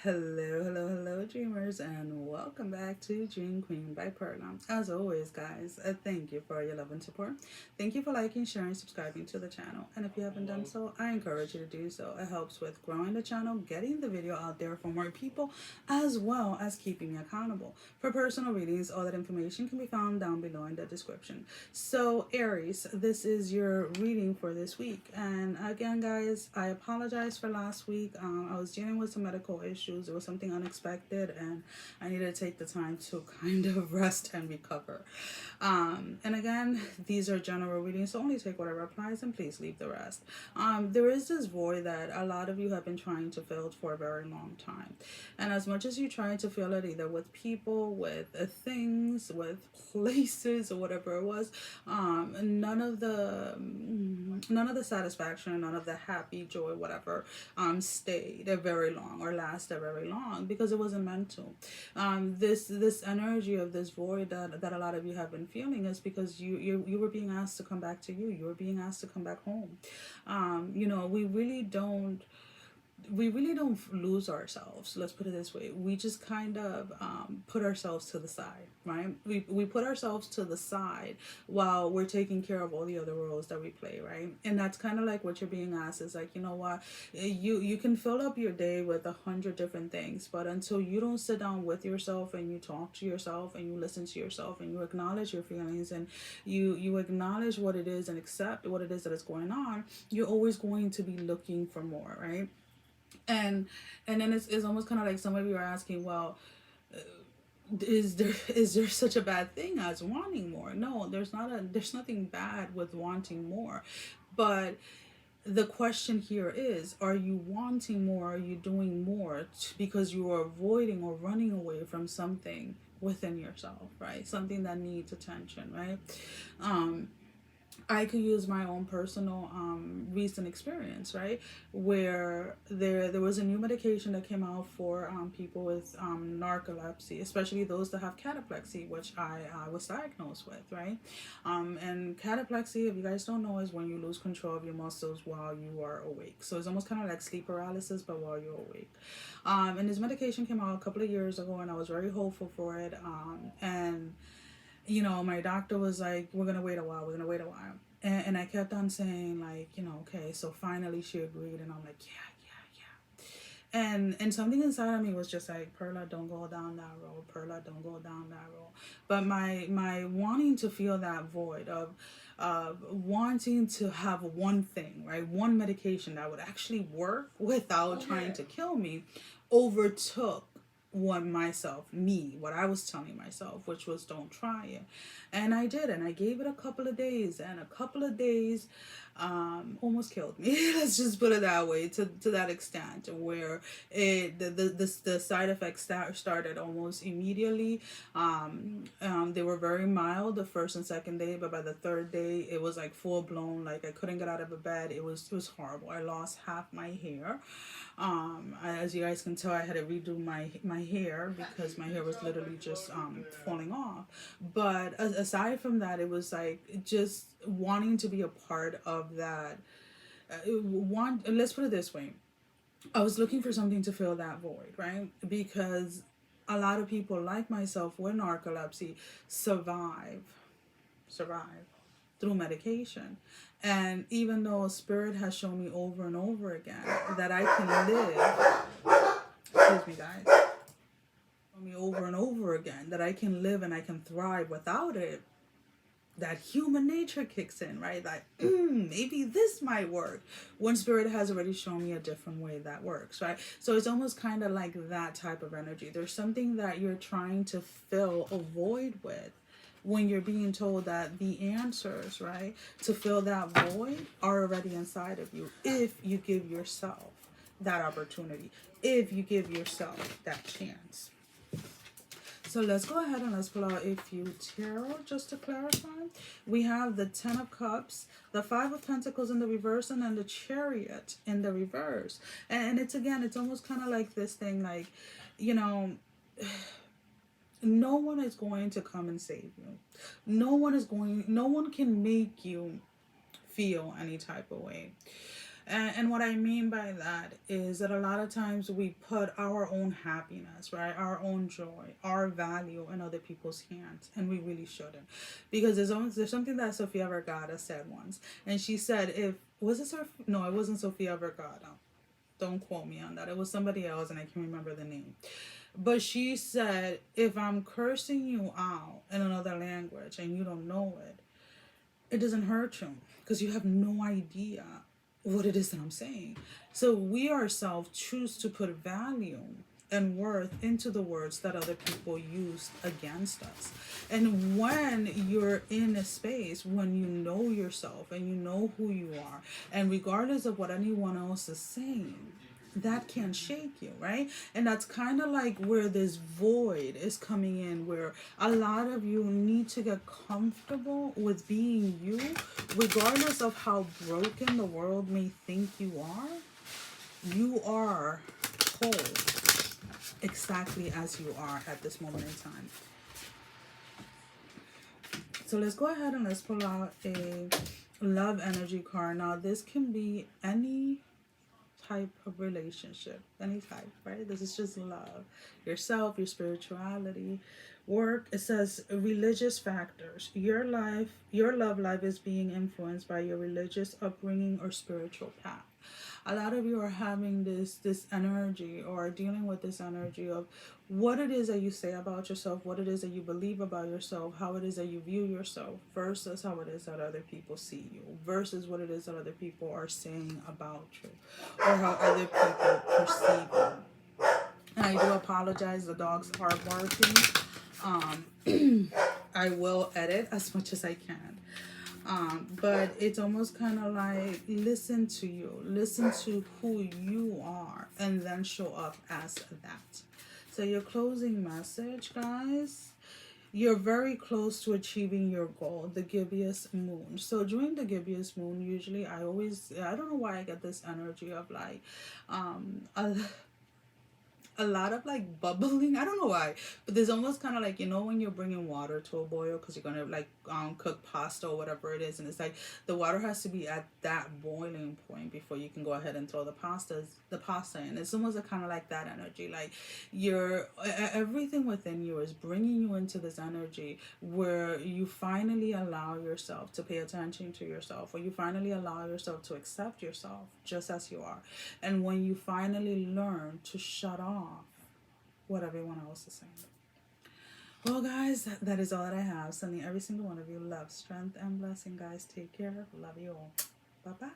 Hello, dreamers, and welcome back to Dream Queen by Perla. As always, guys, thank you for your love and support. Thank you for liking, sharing, subscribing to the channel. And if you haven't done so, I encourage you to do so. It helps with growing the channel, getting the video out there for more people, as well as keeping me accountable. For personal readings, all that information can be found down below in the description. So, Aries, this is your reading for this week. And again, guys, I apologize for last week. I was dealing with some medical issues. It was something unexpected, and I needed to take the time to kind of rest and recover. And again, these are general readings, so only take whatever applies and please leave the rest. There is this void that a lot of you have been trying to fill for a very long time. And as much as you try to fill it either with people, with things, with places, or whatever it was, none of the satisfaction, none of the happy joy, whatever, stayed very long or lasted very long because it wasn't meant to. This energy of this void that a lot of you have been feeling is because you were being asked to come back to you. You were being asked to come back home. We really don't lose ourselves. Let's put it this way. We just kind of put ourselves to the side, right? We put ourselves to the side while we're taking care of all the other roles that we play, right? And that's kind of like what you're being asked is like, you know what? You can fill up your day with 100 different things, but until you don't sit down with yourself and you talk to yourself and you listen to yourself and you acknowledge your feelings and you acknowledge what it is and accept what it is that is going on, you're always going to be looking for more, right? And then it's almost kind of like some of you are asking, well, is there such a bad thing as wanting more? No, there's nothing bad with wanting more, but the question here is, are you wanting more? Are you doing more because you are avoiding or running away from something within yourself, right? Something that needs attention, right? I could use my own personal recent experience, right? Where there was a new medication that came out for people with narcolepsy, especially those that have cataplexy, which I was diagnosed with, right? And cataplexy, if you guys don't know, is when you lose control of your muscles while you are awake. So it's almost kind of like sleep paralysis, but while you're awake. And this medication came out a couple of years ago, and I was very hopeful for it. And my doctor was like, we're going to wait a while. We're going to wait a while. And I kept on saying, like, okay, so finally she agreed. And I'm like, yeah. And something inside of me was just like, Perla, don't go down that road. Perla, don't go down that road. But my wanting to feel that void of wanting to have one thing, right? One medication that would actually work without trying to kill me overtook what I was telling myself, which was don't try it. And I did, and I gave it a couple of days, and a couple of days almost killed me. Let's just put it that way, to that extent, where the side effects started almost immediately. They were very mild the first and second day, but by the third day it was like full blown. Like I couldn't get out of the bed. It was horrible. I lost half my hair. As you guys can tell, I had to redo my hair because my hair was literally just falling off. But aside from that, it was like just wanting to be a part of that. Let's put it this way. I was looking for something to fill that void, right? Because a lot of people like myself with narcolepsy survive through medication. And even though Spirit has shown me over and over again that I can live, excuse me, guys, shown me over and over again that I can live and I can thrive without it, that human nature kicks in, right? Like, maybe this might work when Spirit has already shown me a different way that works, right? So it's almost kind of like that type of energy. There's something that you're trying to fill a void with when you're being told that the answers, right, to fill that void are already inside of you if you give yourself that opportunity, if you give yourself that chance. So let's go ahead and let's pull out a few tarot just to clarify. We have the Ten of Cups, the Five of Pentacles in the reverse, and then the Chariot in the reverse. And it's almost kind of like this thing, like, no one is going to come and save you. No one can make you feel any type of way. And what I mean by that is that a lot of times we put our own happiness, right, our own joy, our value in other people's hands, and we really shouldn't, because there's something that Sofia Vergara said once, and she said, if was it no, it wasn't Sofia Vergara. Don't quote me on that. It was somebody else, and I can't remember the name. But she said, if I'm cursing you out in another language and you don't know it, it doesn't hurt you because you have no idea what it is that I'm saying. So we ourselves choose to put value and worth into the words that other people used against us. And when you're in a space, when you know yourself and you know who you are, and regardless of what anyone else is saying, that can shake you, right? And that's kind of like where this void is coming in, where a lot of you need to get comfortable with being you, regardless of how broken the world may think you are. You are whole exactly as you are at this moment in time. So let's go ahead and let's pull out a love energy card. Now this can be any type of relationship, any type, right? This is just love, yourself, your spirituality, work. It says religious factors. Your love life is being influenced by your religious upbringing or spiritual path. A lot of you are having this energy, or dealing with this energy of what it is that you say about yourself, what it is that you believe about yourself, how it is that you view yourself, versus how it is that other people see you, versus what it is that other people are saying about you, or how other people perceive you. And I do apologize, the dogs are barking. I will edit as much as I can. But it's almost kind of like, listen to you, listen to who you are, and then show up as that. So your closing message, guys, you're very close to achieving your goal, the gibbous moon. So during the gibbous moon, usually I don't know why I get this energy of like, a lot of like bubbling. I don't know why, but there's almost kind of like, when you're bringing water to a boil because you're gonna like cook pasta or whatever it is, and it's like the water has to be at that boiling point before you can go ahead and throw the pasta in. It's almost kind of like that energy, like everything within you is bringing you into this energy where you finally allow yourself to pay attention to yourself, or you finally allow yourself to accept yourself just as you are. And when you finally learn to shut off what everyone else is saying. Well, guys, that is all that I have. Sending every single one of you love, strength, and blessing, guys. Take care. Love you all. Bye-bye.